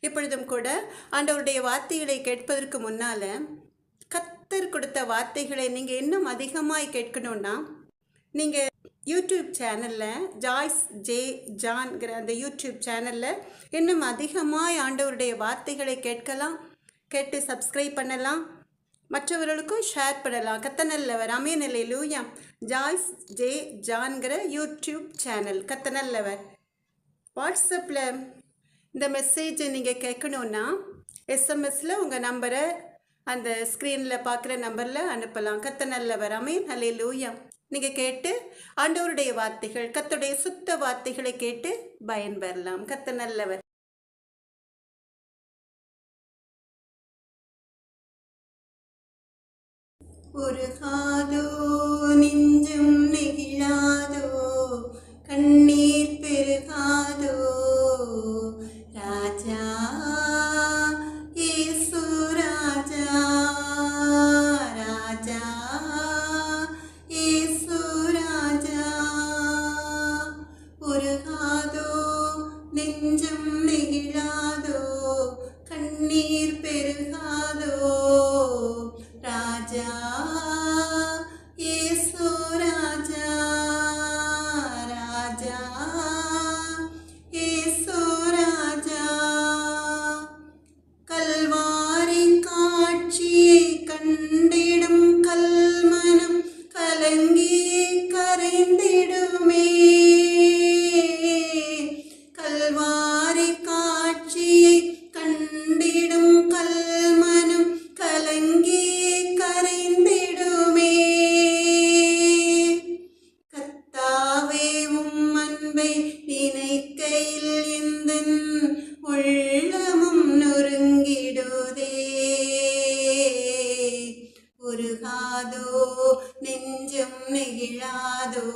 இப்பொழுதும் கூட ஆண்டவருடைய வார்த்தைகளை கேட்பதற்கு முன்னால கர்த்தர் கொடுத்த வார்த்தைகளை நீங்கள் இன்னும் அதிகமாய் கேட்கணும்னா நீங்கள் யூடியூப் சேனலில் ஜாய்ஸ் ஜே ஜான்கிற அந்த யூடியூப் சேனலில் இன்னும் அதிகமாய் ஆண்டவருடைய வார்த்தைகளை கேட்டு சப்ஸ்கிரைப் பண்ணலாம், மற்றவர்களுக்கும் ஷேர் பண்ணலாம். கர்த்தர் நல்லவர். ஆமென். அல்லேலூயா. ஜாய்ஸ் ஜே ஜான்கிற யூடியூப் சேனல் கர்த்தர் நல்லவர். வாட்ஸ்அப்பில் இந்த மெசேஜை நீங்கள் கேட்கணுன்னா எஸ்எம்எஸில் உங்கள் நம்பரை அந்த ஸ்க்ரீனில் பார்க்குற நம்பரில் அனுப்பலாம். கர்த்தர் நல்லவர். ஆமென். அல்லேலூயா. நீங்கள் கேட்டு ஆண்டவருடைய வார்த்தைகள், கர்த்தருடைய சுத்த வார்த்தைகளை கேட்டு பயன்பெறலாம். கர்த்தர் நல்லவர். உருகாதோ நெஞ்சும் நெகிழாதோ, கண்ணீர் பெருகாதோ, ராஜா இயேசு ராஜா, ராஜா இயேசு ராஜா. உருகாதோ நெஞ்சும் நெகிழாதோ, கண்ணீர் பெருகாதோ, ராஜா இயேசு ராஜா, ராஜா இயேசு ராஜா. கல்வாரி காட்சியை கண்டிடும் கல்மனம் கலங்கி கரைந்திடுமே, கல்வாரி காட்சியை கண்டிடும் கல்மனம் கலங்கி கரைந்திடுமே. கர்த்தாவே உம் அன்பை நினைக்கையில் எந்தன் உள்ளமும் நொறுங்கிடுதே. உருகாதோ நெஞ்சம் நெகிழாதோ,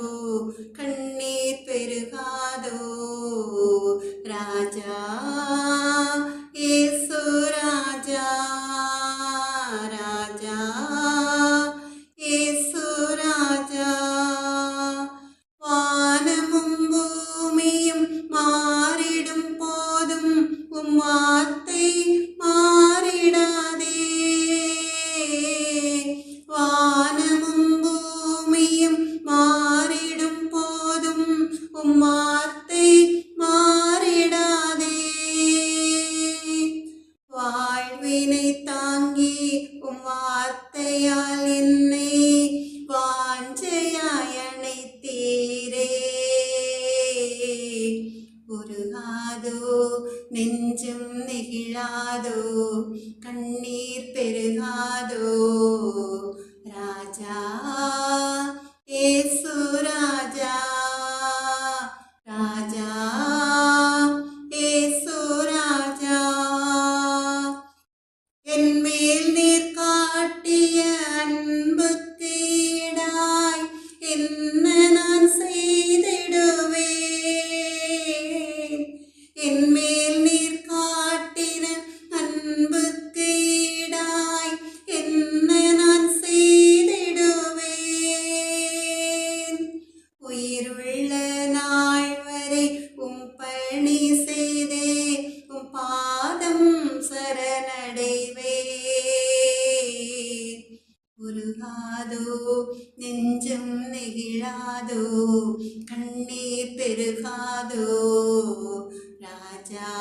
கண்ணீர் பெருகாதோ, ராஜா இயேசு ராஜா, ராஜா இயேசு ராஜா. வானமும் பூமியும் மாறிடும் போதும் உம் வார்த்தை மாறிடாதே. வானமும் பூமியும் மாறிடும் போதும் உம் வார்த்தை மாறிடாதே. வாழ்வினை தாங்கி உம் வார்த்தையால் என்னை வாஞ்சையாய் அணைத்தீரே. உருகாதோ நெஞ்சம் நெகிழாதோ, கண்ணீர் பெருகாதோ, ராஜா இயேசு ராஜா, ராஜா இயேசு ராஜா. என்மேல் நீர் காட்டிய அன்புக்கு ஈடாய் என்ன நான் செய்திடுவேன். என்மேல் நீர் காட்டின அன்புக்கு ஈடாய் என்ன நான் செய்திடுவேன். உயிருள்ள நாள் வரை உம் பணி செய்தே உம் பாதம் சரணடைவே. உருகாதோ நெஞ்சம் நெகிழாதோ, கண்ணீர் பெருகாதோ, ராஜா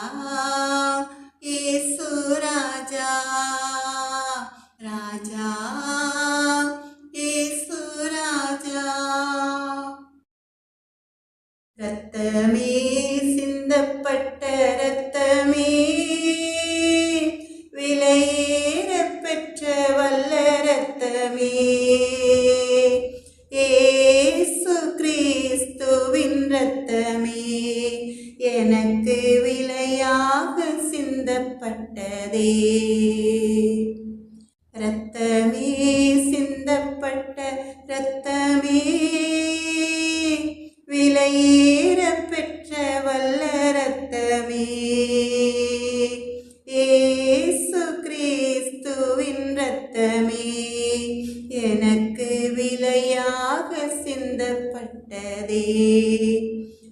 இயேசு ராஜா, ராஜா இயேசு ராஜா. இரத்தமே சிந்தப்பட்ட இரத்தமே, விலையேற பெற்ற வல்ல இரத்தமே, இயேசு கிறிஸ்துவின் இரத்தமே, எனக்கு விலையாக சிந்தப்பட்டதே. இரத்தமே சிந்தப்பட்ட இரத்தமே, விலையேற பெற்ற வல்ல இரத்தமே, இயேசு கிறிஸ்துவின் இரத்தமே, எனக்கு விலையாக சிந்தப்பட்டதே.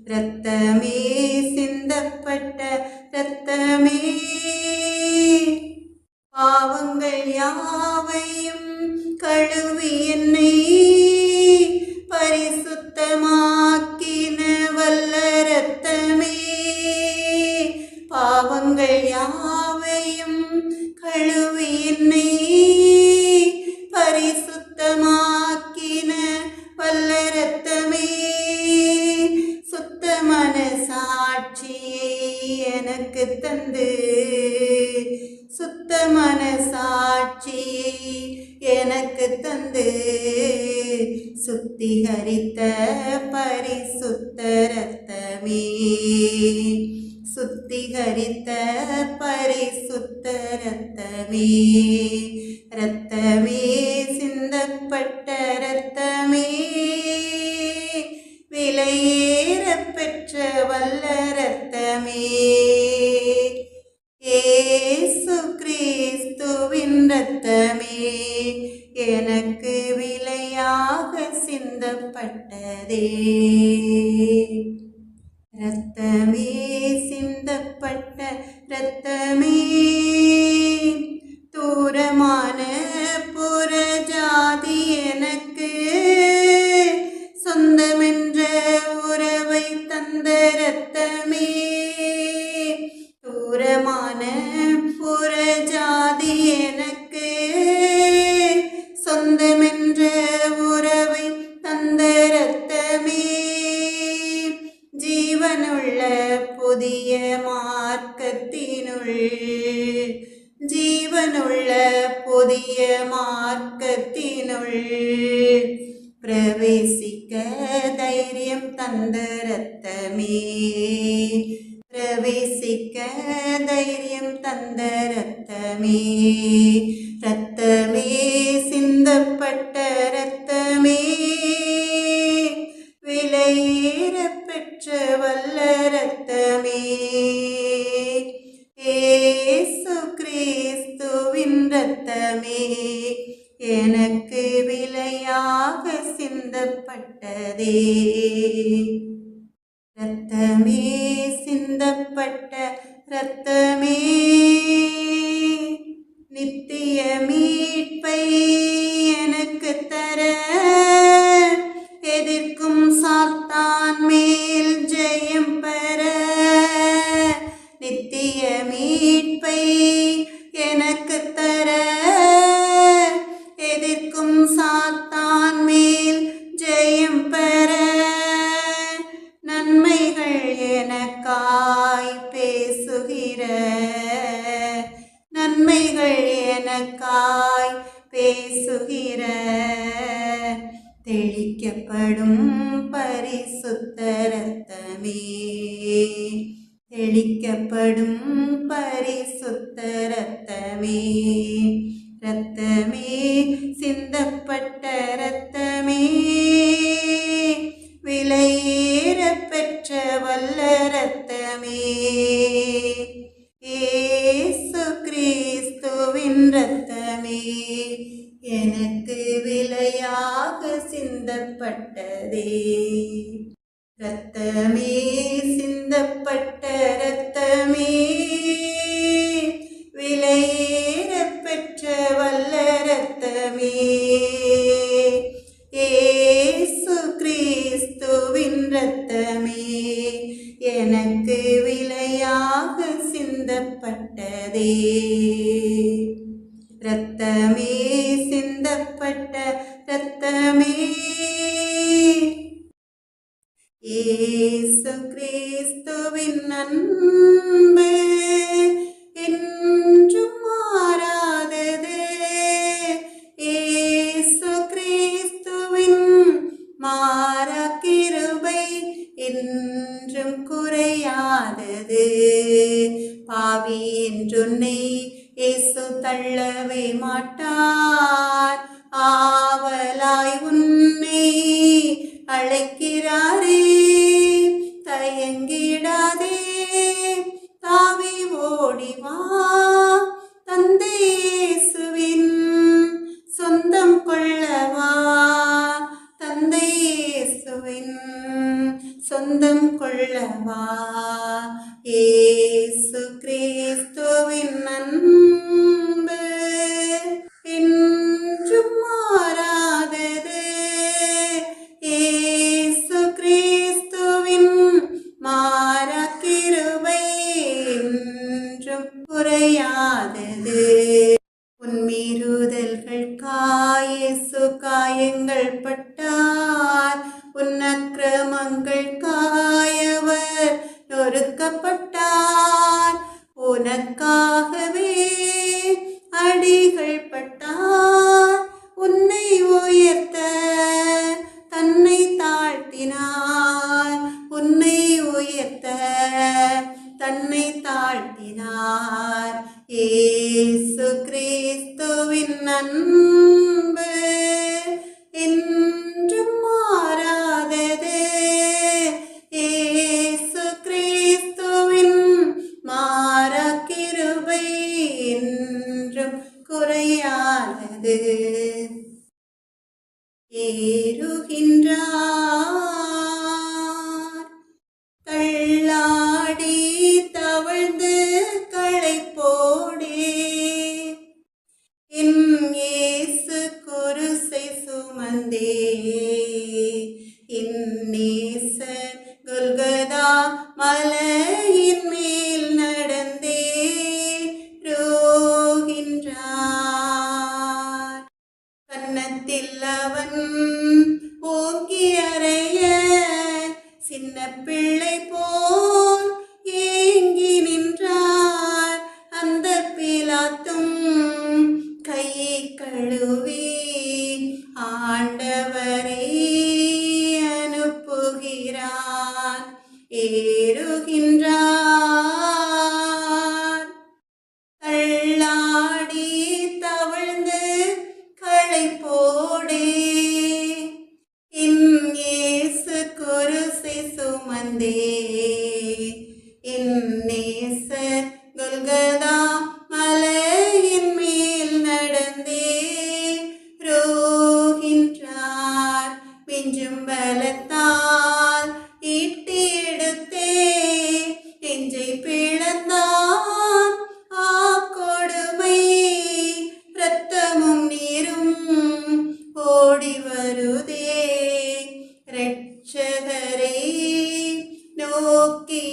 இரத்தமே சிந்தப்பட்ட இரத்தமே, பாவங்கள் யாவையும் கழுவி என்னை பரிசுத்தமாக்கின வல்ல இரத்தமே. பாவங்கள் யாவையும் கழுவி என்னை பரிசுத்தமாக்கின வல்ல இரத்தமே. சுத்த மனசாட்சியை எனக்கு தந்து சுத்த மனசாட்சியை எனக்கு தந்து சுத்திகரித்த பரிசுத்த இரத்தமே. சுத்திகரித்த பரிசுத்த இரத்தமே. இரத்தமே, சிந்தப்பட்ட இரத்தமே, விலையேற பெற்ற வல்ல இரத்தமே. இயேசு கிறிஸ்துவின் இரத்தமே எனக்கு விலையாக சிந்தப்பட்டதே. இரத்தமே, சிந்தப்பட்ட இரத்தமே, தூரமான புறஜாதி எனக்கு சொந்தமென்ற உறவை தந்த இரத்தமே. தூரமான புறஜாதி எனக்கு சொந்தமென்ற உறவை தந்த இரத்தமே. ஜீவனுள்ள புதிய மார்க்கத்தினுள் ஜீவனுள்ள புதிய மார்க்கத்தினுள் பிரவேசிக்க தைரியம் தந்த இரத்தமே. பிரவேசிக்க தைரியம் தந்த இரத்தமே. இரத்தமே, சிந்தப்பட்ட இரத்தமே, விலையேற பெற்ற வல்ல இரத்தமே. இயேசு கிறிஸ்துவின் இரத்தமே எனக்கு விலையாக சிந்தப்பட்டதே. இரத்தமே, சிந்தப்பட்ட இரத்தமே, நித்திய மீட்பை எனக்கு தர எதிர்க்கும் சாத்தான் மேல் ஜெயம் பெற. நித்திய மீட்பை எனக்கு தர எதிர்க்கும் சாத்தான் மேல் ஜெயம் பெற. நன்மைகள் எனக்காய் பேசுகிற நன்மைகள் எனக்காய் பேசுகிற தெளிக்கப்படும் பரிசுத்த இரத்தமே. தெளிக்கப்படும் பரிசுத்த இரத்தமே. இரத்தமே, சிந்தப்பட்ட இரத்தமே, விலையேற பெற்ற வல்ல இரத்தமே. இயேசு கிறிஸ்துவின் இரத்தமே எனக்கு விலையாக சிந்தப்பட்டதே. இரத்தமே, சிந்தப்பட்ட இரத்தமே, விலையேற பெற்ற வல்ல இரத்தமே. இயேசு கிறிஸ்துவின் இரத்தமே எனக்கு விலையாக சிந்தப்பட்டதே. இரத்தமே, சிந்தப்பட்ட இரத்தமே, இயேசு கிறிஸ்துவின் அன்பு என்றும் மாறாதது. இயேசு கிறிஸ்துவின் மாறா கிருபை என்றும் குறையாதது. பாவி என்றுன்னை இயேசு தள்ளவே மாட்டார். ஆவலாய் உன்னை அழைக்கிறாரே, தயங்கிடாதே, தாவி ஓடிவா. தந்தை இயேசுவின் சொந்தம் கொள்ளவா. தந்தை இயேசுவின் சொந்தம் கொள்ளவா. இயேசு கிறிஸ்து கிறிஸ்துவின் அன்பு என்றும் மாறாதது. இயேசு கிறிஸ்துவின் மாறா கிருபை என்றும் குறையாதது. உன் மீறுதல்களுக்காய் இயேசு காயங்கள் பட்டார், உன் அக்கிரமங்களுக்காய் அவர் நொறுக்கப்பட்டார். உனக்காகவே அடிகள் பட்டார், உன்னை உயர்த்த தன்னை தாழ்த்தினார். உன்னை உயர்த்த தன்னை தாழ்த்தினார். இயேசு கிறிஸ்துவின் அன்பு என்றும் மாறாதது. இயேசு கிறிஸ்துவின் மாறா கிருபை என்றும் குறையாதது. ஏறுகின்றார் தள்ளாடி தவழ்ந்து களைப்போடே, என் இயேசு குருசை சுமந்தே. என் நேசர் கொல்கதா மலையின் மேல் நடந்தே ரோகின்றார். கன்னத்தில் அவன் ஓங்கி அறைய, சின்ன பிள்ளை போல் ஏங்கி நின்றார். அந்த பிலாத்தும் கையை கழுவி ஆண்டவரை அனுப்புகிறார். ஏறுகின்றார் தள்ளாடி தவழ்ந்து களைப்போடே, என் இயேசு குருசை சுமந்தே. என் நேசர் கொல்கதா மலையின் மேல் நடந்தே ரோகின்றார். மிஞ்சும் பலத்தால் ஈட்டி எடுத்தே நெஞ்சை பிளந்தான். ஆ கொடுமை, இரத்தமும் நீரும் ஓடி வருதே. இரட்சகரை நோக்கி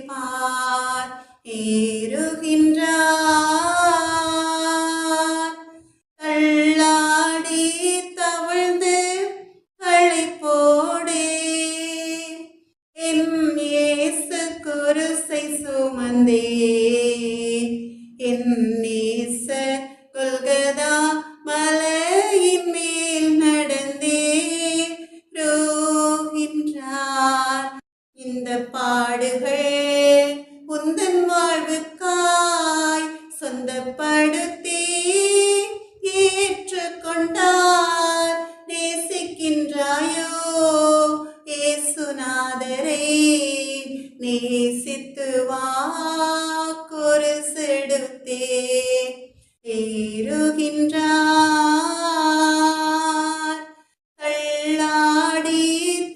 பார். ஏறுகின்றார் தள்ளாடி தவழ்ந்து களைப்போடே, என் இயேசு குருசை சுமந்தே. என் நேசர் கொல்கதா மலையின் மேல் நடந்தே ரோகின்றார். இந்த பாடுகள் உந்தன் வாழ்வுக்காய் சொந்தப்படுத்தி ஏற்றுக்கொண்டார். நேசிக்கின்றாயோ இயேசுநாதரை? நேசித்து வா குருசெடுத்தே. ஏறுகின்றார் தள்ளாடி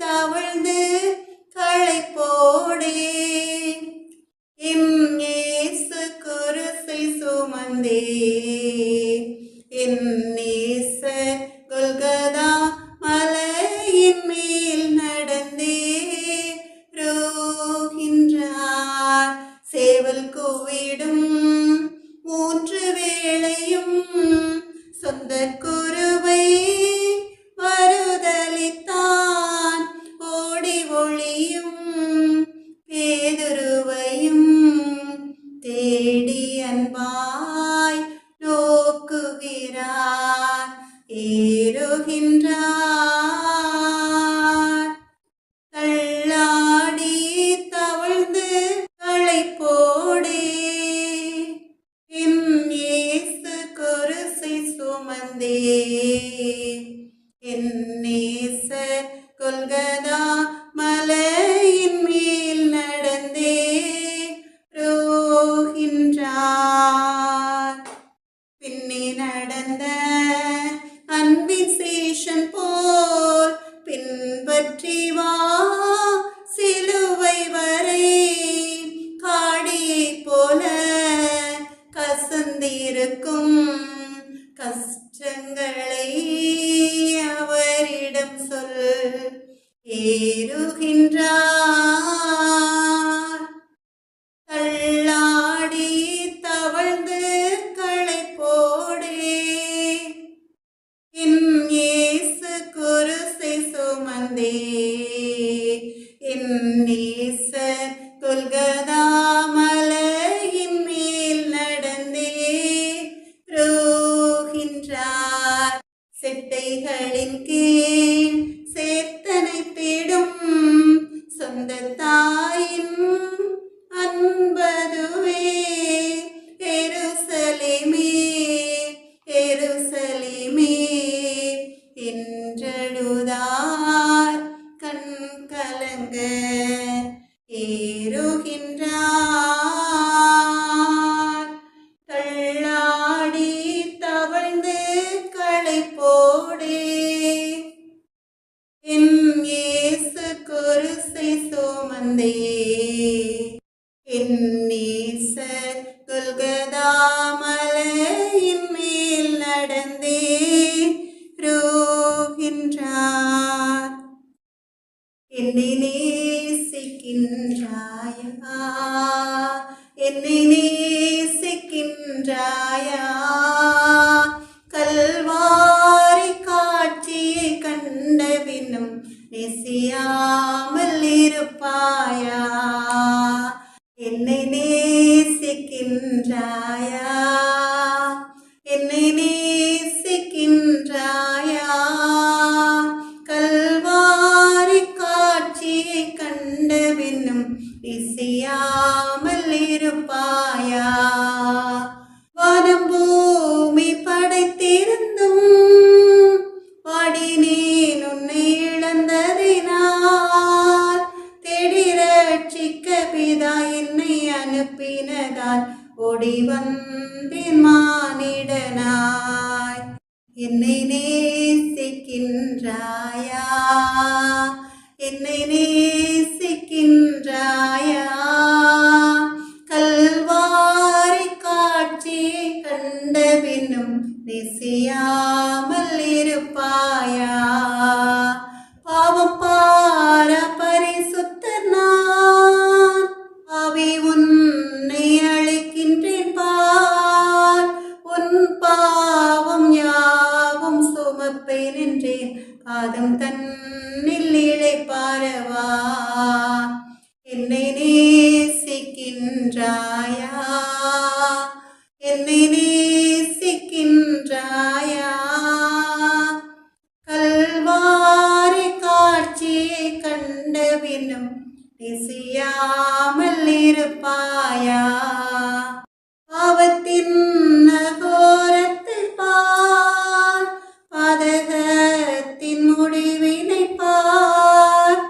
தவழ்ந்து களைப்போடே, என் இயேசு குருசை சுமந்தே. என் நேசர் கொல்கதா மலையின் மேல் நடந்தே ரோகின்றார். சேவல் கூவிடும் 3 வேளையும் சொந்த குருவை மறுதலித்தான். ஓடி ஒளியும் பேதுருவையும் தேடி அன்பாய் நோக்குகிறார். ஏறுகின்றார் தள்ளாடி தவழ்ந்து களைப்போடே, என் இயேசு குருசை சுமந்தே. என் நேசர் கொல்கதா மலையின் மேல் நடந்தே ரோகின்றார். பின்னே நடந்த அன்பின் சேஷன் போல் பின்பற்றி வா சிலுவை வரை. காடியை போல இருக்கும் கஷ்டங்களை அவரிடம் சொல். ஏறுகின்றார் தள்ளாடி தவழ்ந்து களைப்போடே, என் இயேசு குருசை சுமந்தே, என் நேசர் கொல்கதா மலையின் மேல் நடந்தே ரோகின்றார். செட்டைகளின் கீழ் சேத்தனை தேடும் சொந்த தாயின் அன்பதுவே. எருசலேமே எருசலேமே என்றழுதார் கண் கலங்க. ஏறுகின்றார் தள்ளாடி தவழ்ந்து களைப்போடே, என் இயேசு குருசை சுமந்தே, என் நேசர் கொல்கதா மலையின் மேல் நடந்தே ரோகின்றார். என்னை நேசிக்கின்றாயா, என்னை நேசிக்கின்றாயா, கல்வாரி காட்சியை கண்ட பின்னும் நேசியாமல் இருப்பாயா. என்னை நேசிக்கின்றாயா, என்னை நேசிக்கின்றாயா, கல்வாரி காட்சியை கண்ட பின்னும் நேசியாமல் இருப்பாயா. வானம் பூமி படைத்திருந்தும் பாடினேன் உன்னை இழந்ததினால், தேடி ரட்சிக்க பிதா என்னை அனுப்பினதால் ஓடி வந்தேன் மானிடனாய். என்னை நேசிக்கின்றாயா, என்னை நேசிக்கின்றாயா, கல்வாரி காட்சியை கண்ட பின்னும் நேசியாமல் இருப்பாயா. பாவம் பார பரிசுத்தர் நான், பாவி உன்னை அழைக்கின்றேன் பார். உன் பாவம் யாவும் சுமப்பேன் என்றேன், பாதம் தன்னில் இளைப்பாரவா. என்னை நேசிக்கின்றாயா, என்னை நேசிக்கின்றாயா, கல்வாரி காட்சியை கண்ட பின்னும் நேசியாமல் இருப்பாயா. பாவத்தின் அகோரத்தை பார், பாதகத்தின் முடிவினை பார்,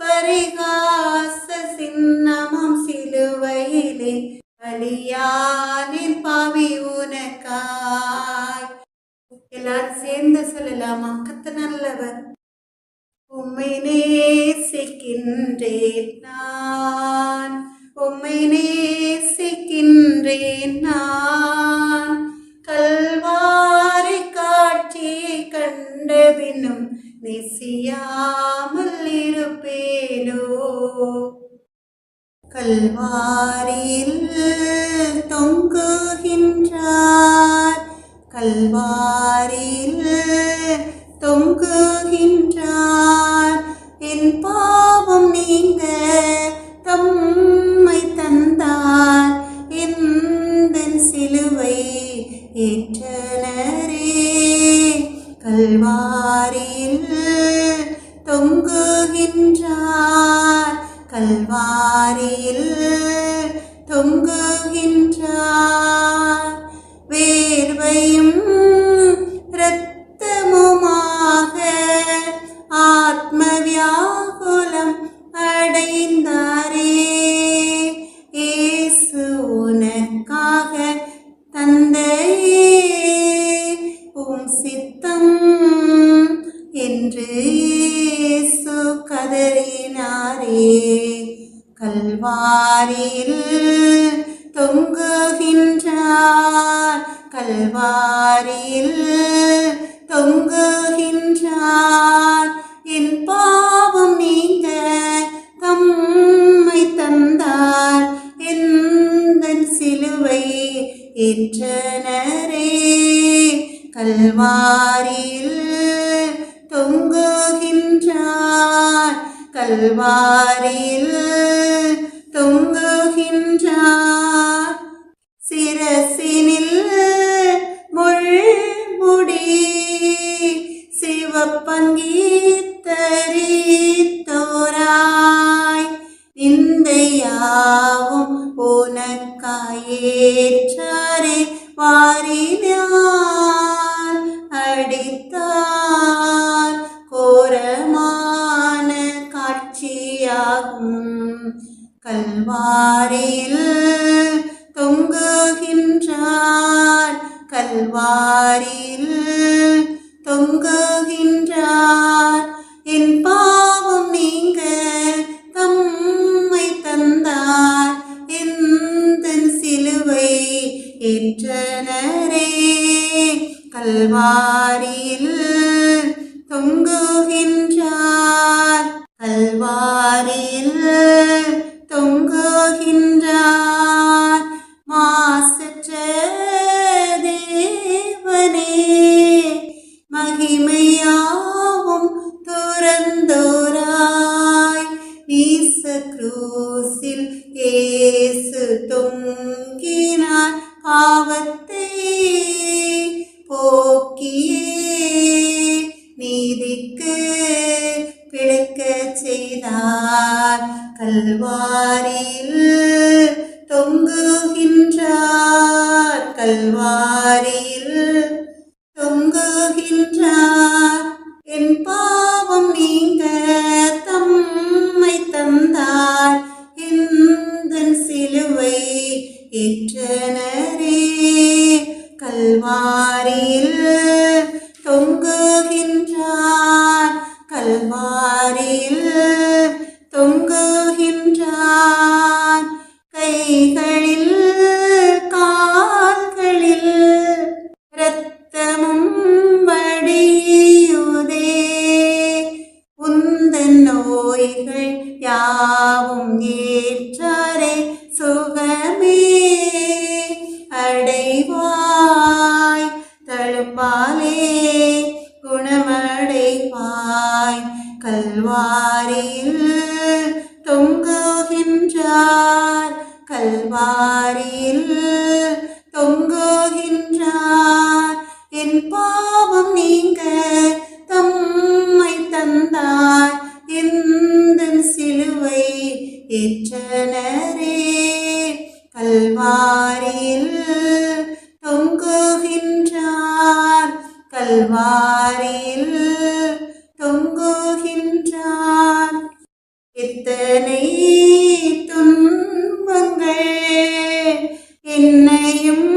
பரிகாச சின்னமாம் சிலுவையிலே பலியானின் பாவி உனக்காய். எல்லாரும் சேர்ந்து சொல்லலாமா? கர்த்தர் நல்லவர். உம்மை நேசிக்கின்றேன் நான், உம்மை நேசிக்கின்றேன் நான், கல்வாரி காட்சியை கண்ட பின்னும் நேசியாமல் இருப்பேனோ. கல்வாரியில் தொங்குகின்றார், கல்வாரியில் தொங்குகின்றார், என் பாவம் நீங்க தம்மை தந்தார், எந்தன் சிலுவை ஏற்றனரே. கல்வாரியில் தொங்குகின்றார், கல்வாரியில் தொங்குகின்றார், வேர்வையும் இரத்தமுமாக ஆத்ம வியாகுலம் அடைந்தாரே. இயேசு உனக்காக தந்தையே கல்வாரியில் தொங்குகின்றார். என் பாவம் நீங்க தம்மை தந்தார். எந்தன் சிலுவை ஏற்றனரே. கல்வாரியில் தொங்குகின்றார். கல்வாரியில் தொங்குகின்றார். சிரசினில் முள்முடி சிவப்பங்கீத்தரித்தோராய். நிந்தையாவும் உனக்காயேற்றாரே. வாரினார் அடித்தார். கோரமான காட்சியாகும். கல்வாரியில் தொங்குகின்றார். கல்வாரியில் தொங்குகின்றார். என் பாவம் நீங்க தம்மை தந்தார். எந்தன் சிலுவை ஏற்றனரே. கல்வாரியில் தொங்குகின்றார். கல்வாரியில் தொங்குகின்றார். மாசற்ற தேவனே, மகிமையாவும் துறந்தோராய். நீச குரூசில் இயேசு தொங்கினார். பாவத்தை போக்கியே நீதிக்கு பிழைக்கச் செய்தார். கல்வாரியில் தொங்குகின்றார். கல்வாரியில் தொங்குகின்றார். என் பாவம் நீங்க தம்மை தந்தார். எந்தன் சிலுவை ஏற்றனரே. கல்வாரியில் தொங்குகின்றார். கல்வாரியில் தொங்குகின்றார். கைகளில் கால்களில் இரத்தமும் வடியுதே. உந்தன் நோய்கள் யாவும் ஏற்றாரே. சுகமே அடைவாய். தழும்பாலே குணமடைவாய். கல்வாரியில் தொங்குகின்றார். கல்வாரியில் தொங்குகின்றார். என் பாவம் நீங்க தம்மை தந்தார். எந்தன் சிலுவை ஏற்றனரே. கல்வாரியில் தொங்குகின்றார். கல்வாரியில் தொங்குகின்றார். எத்தனை துன்பங்கள் என்னையும்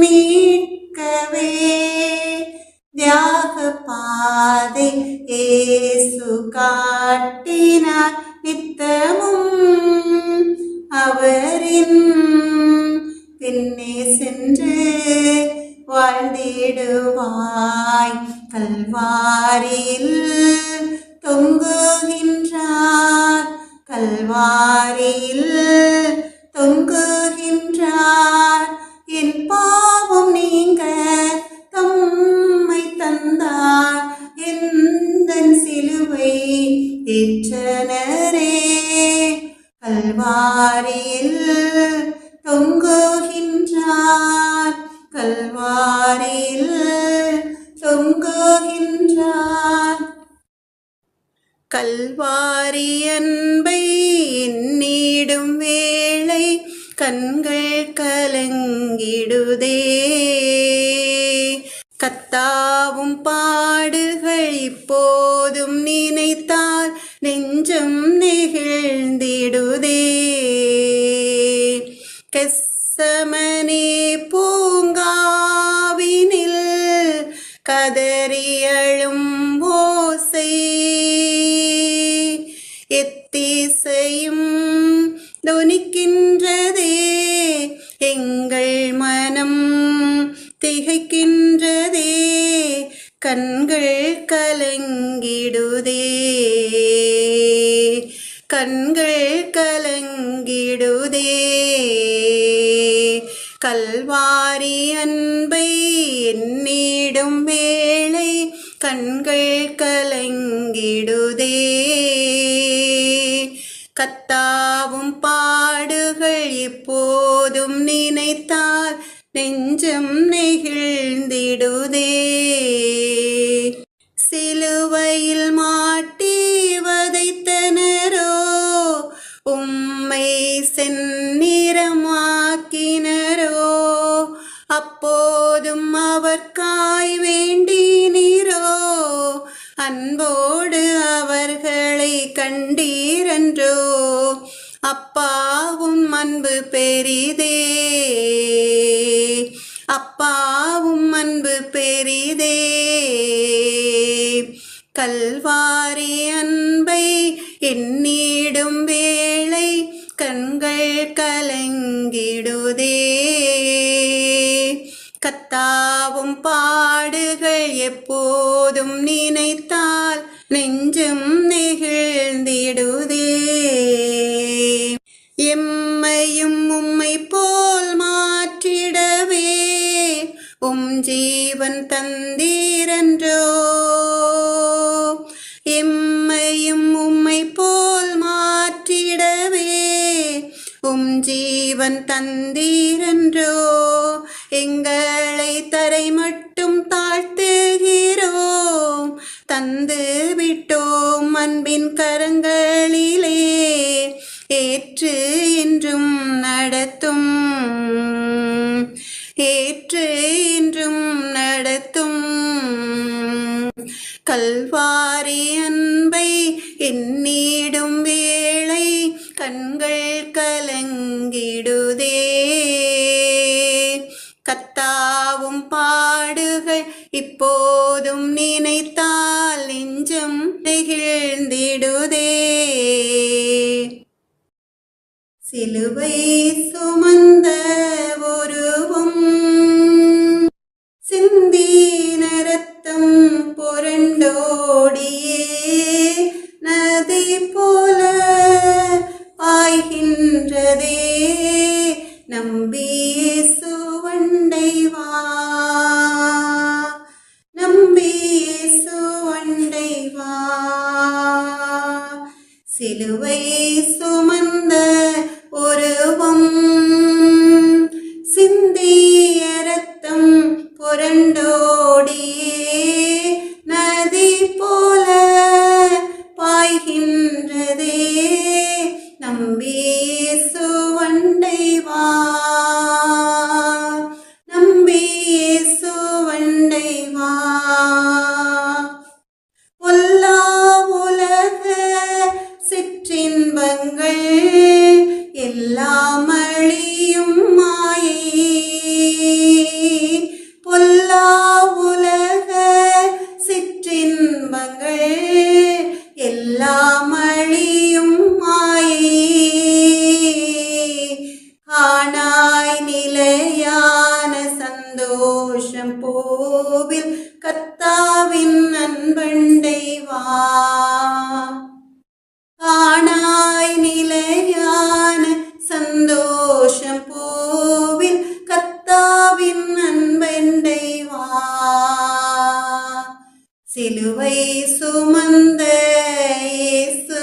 மீட்கவே. தியாக பாதை இயேசு காட்டினார். நித்தமும் அவரின் பின்னே சென்று வாழ்ந்திடுவாய். கல்வாரியில் தொங்குகின்றார். கல்வாரியில் தொங்குகின்றார். என் பாவம் நீங்க தம்மை தந்தார். எந்தன் சிலுவை ஏற்றனரே. கல்வாரியில் தொங்குகின்றார். கல்வாரியில் தொங்குகின்றார். கல்வாரி அன்பை எண்ணிடும் வேளை கண்கள் கலங்கிடுதே. கத்தாவும் பாடுகள் இப்போதும் நினைத்தால் நெஞ்சம் நெகிழ்ந்திடுதே. கெத்செமனே பூங்காவினில் கதறி அழும் ஓசை எத்திசையும் தொனிக்கின்றதே. எங்கள் மனம் திகைக்கின்றதே, கண்கள் கலங்கிடுதே, கண்கள் கலங்கிடுதே. கல்வாரி அன்பை எண்ணிடும் வேளை கண்கள் கலங்கிடுதே. கத்தாவும் பாடுகள் எப்போதும் நினைத்தால் நெஞ்சம் நெகிழ்ந்திடுதே. சிலுவையில் மாட்டி வதைத்தனரோ, உம்மை செந்நிறமாக்கினரோ, அப்போதும் அவர்க்காய் வேண்டினீரோ, அன்போடு அவர்களை கண்டீரன்றோ. அப்பாவும் அன்பு பெரிதே, அப்பாவும் அன்பு பெரிதே. கல்வாரி அன்பை எண்ணிடும் வேளை கண்கள் கலங்கிடுதே. கத்தாவும் பாடுகள் எப்போதும் நினைத்தால் நெஞ்சம் நெகிழ்ந்திடுதே. எம்மையும் உம்மை போல் மாற்றிடவே ஜீவன் தந்தீரன்றோ. எம்மையும் உம்மை போல் மாற்றிடவே ஜீவன் தந்தீரன்றோ. எங்களை தரை மட்டும் தாழ்த்துகிறோம், தந்து விட்டோம் அன்பின் கரங்களிலே. ஏற்று என்றும் நடத்தும், ஏற்று என்றும் நடத்தும். கல்வாரி அன்பை எண்ணிடும் வேளை கண்கள் கலங்கிடுதே. கத்தாவும் பாடுகள் இப்போதும் நினைத்தால் நெஞ்சம் நெகிழ்ந்திடுதே. சிலுவை சுமந்த ஒருவம் சிந்தின ரத்தம் புரண்டோடியே நதி போல பாய்கின்றதே. நம்பியே சுவண்டை வா, நம்பியே சுவண்டை வா. சிலுவை சுமந்த ஒருவம் சிந்திய ரத்தம் புரண்டோடியே நதி போல பாய்கின்றதே. நம்பியே சுவண்டை வா, நம்பியே சுவண்டை வா. பொல்லா உலக சிற்றின்பங்கள் எல்லாம் அழியும் மாயை. பொல்லா உலக சிற்றின்பங்கள் எல்லாம் அழியும் மாயை. காணாய் நிலையான சந்தோஷம் போவில் கர்த்தாவின் அன்பண்டை வா. காணாய் நிலையான சந்தோஷம் போவில் கர்த்தாவின் அன்பண்டை வா. சிலுவை சுமந்த இயேசு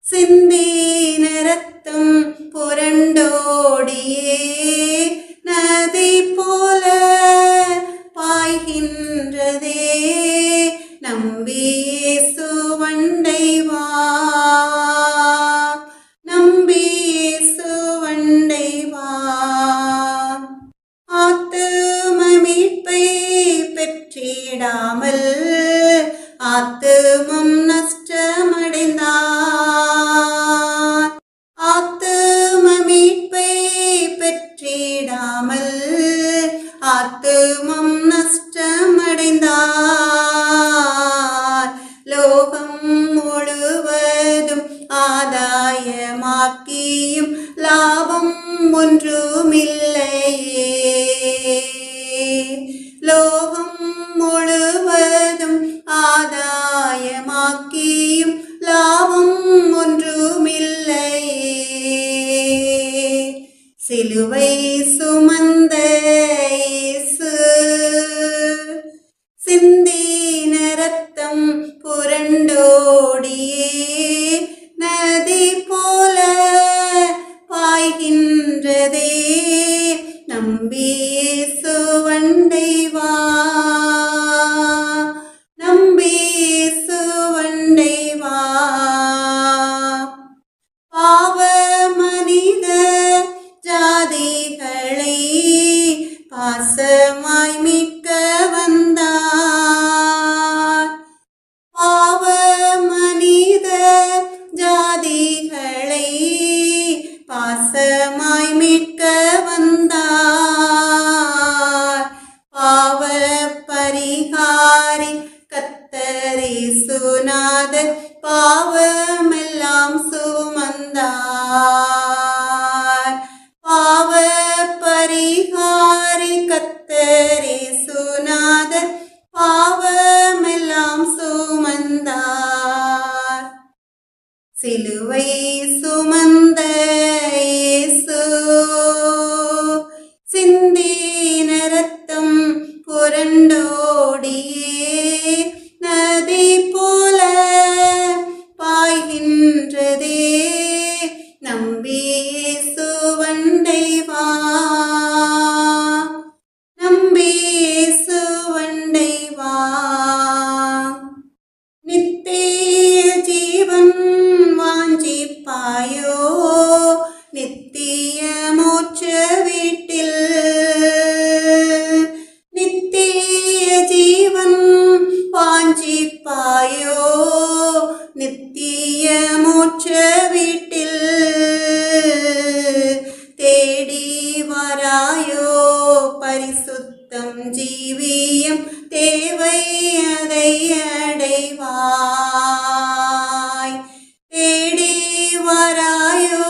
சிந்தின ரத்தம் புரண்டோடியே நதி போல பாய்கின்றதே. நம்பியே சுவண்டை வா, நம்பியே சுவண்டை வா. ஆத்தும மீட்பை பெற்றிடாமல் ஆத்துமம் நஷ்டமடைந்தார். ஆத்தும மீட்பை பெற்றிடாமல் ஆத்துமம் நஷ்டமடைந்தார். லோகம் முழுவதும் ஆதாயமாக்கியும் லாபம் ஒன்றுமில்லையே. சிலுவை சுமந்த இயேசு சிந்தின ரத்தம் புரண்டோடியே நதி போல பாய்கின்றதே. நம்பி இயேசுவண்டை வா, நம்பி இயேசுவண்டை வா. பாவ மனித ஜாதிகளை பாசமாய் மீட்க வந்தார். பாவ மனித ஜாதிகளை பாசமாய் மீட்க வந்தார். பாவ பரிகாரி கர்த்தர் இயேசுநாதர் பாவமெல்லாம் சுமந்தார். பாவ பரிகாரி கர்த்தர் இயேசுநாதர் பாவமெல்லாம் சுமந்தார். சிலுவை சுமந்த இயேசு சிந்தின ரத்தம் புரண்டோடியே நதி போல பாய்கின்றதே. நம்பி இயேசுவண்டை வா, நம்பி இயேசுவண்டை வா. நித்திய ஜீவன் வாஞ்சிப்பாயோ நித்திய மோட்ச வீட்டில். நித்திய ஜீவன் வாஞ்சிப்பாயோ நித்திய மோட்ச வீட்டில். தேடி வராயோ பரிசுத்தம் ஜீவியம் தேவை அதை அடைவாய். தேடி வராயோ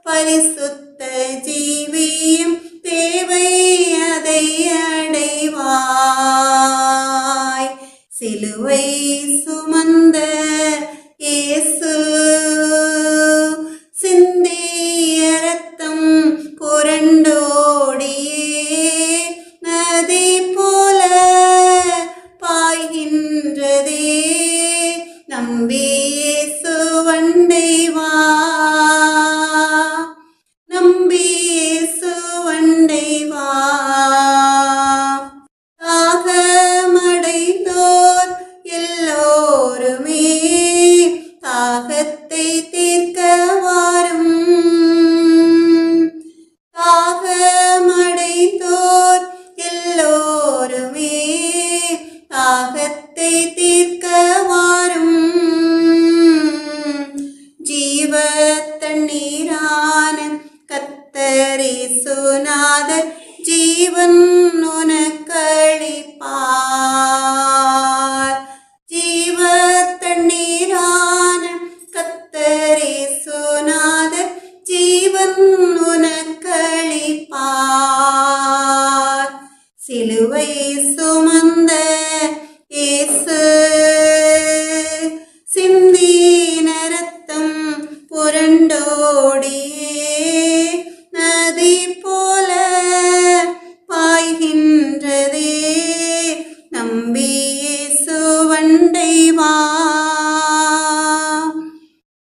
பரிசுத்த ஜீவியம் தேவை அதை அடைவாய். சிலுவை சுமந்த இயேசு சிந்திய ரத்தம் புரண்டோடியே நதி போல பாய்கின்றதே. நம்பி இயேசுவண்டை வா, நம்பி இயேசுவண்டை வா. தாகமடைந்தோர் எல்லோருமே தாகத்தை தீர்க்க வாரும். தாகமடைந்தோர் எல்லோருமே தாகத்தை தீர்க்க வாரும். ஜீவ தண்ணீரான கர்த்தர் இயேசுநாதர் ஜீவன் உனக்களிப்பார். ஜீவ தண்ணீரான கர்த்தர் இயேசுநாதர் ஜீவன் உனக்களிப்பார். சிலுவை சுமந்த இயேசு சிந்தின ரத்தம் புரண்டோடியே நதி போல பாய்கின்றதே. நம்பி இயேசுவண்டை வா,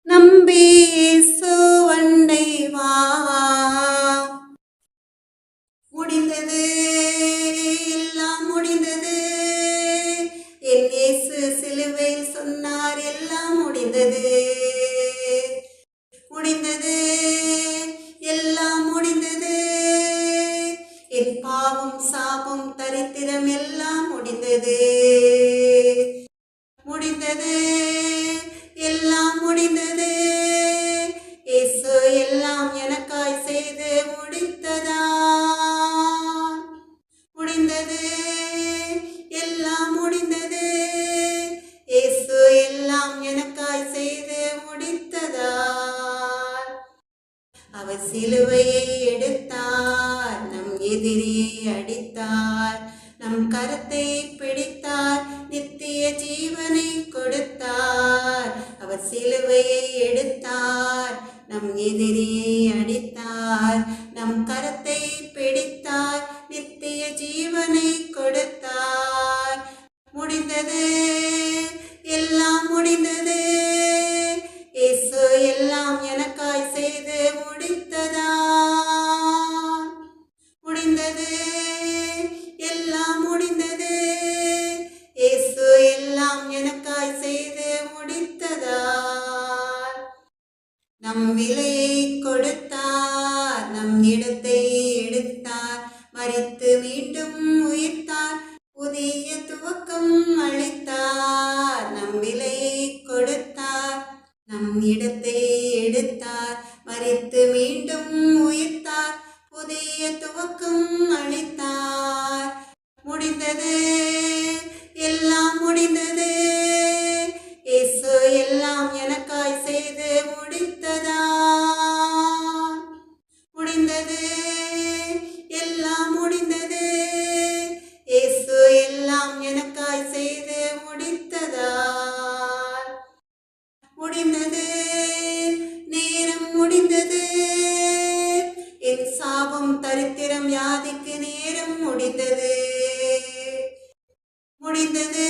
நம்பி இயேசுவண்டை வா. முடிந்தது, எல்லாம் முடிந்தது. என் இயேசு சிலுவையில் சொன்னார் எல்லாம் முடிந்தது. முடிந்தது, எல்லாம் முடிந்தது. என் பாவம் சாபம் தரித்திரம் எல்லாம் முடிந்தது. முடிந்தது, எல்லாம் முடிந்தது. இயேசு எல்லாம் எனக்காய் செய்து முடித்ததா. முடிந்தது, எல்லாம் முடிந்தது. இயேசு எல்லாம் எனக்காய் செய்து முடித்ததா. அவர் சிலுவையை எடுத்தார், நம் எதிரியை அடித்தார், நம் கரத்தை பிடித்தார், நித்திய ஜீவனை கொடுத்தார். அவர் சிலுவையை எடுத்தார், நம் எதிரியை அடித்தார், நம் கரத்தை மரித்து மீண்டும் உயிர்த்தார், புதிய துவக்கம் அளித்தார், நம் விலையை கொடுத்தார், நம் இடத்தை எடுத்தார். மரித்து மீண்டும் உயிர்த்தார், புதிய துவக்கம் அளித்தார். முடிந்தது, எல்லாம் முடிந்தது, இயேசு எல்லாம் எனக்காய் செய்து முடித்ததா. முடிந்தது, எல்லாம் முடிந்தது, இயேசு எல்லாம் எனக்காய் செய்து முடித்ததா. முடிந்தது, நேரம் முடிந்தது, என் சாபம் தரித்திரம் வியாதிக்கு நேரம் முடிந்தது. முடிந்தது,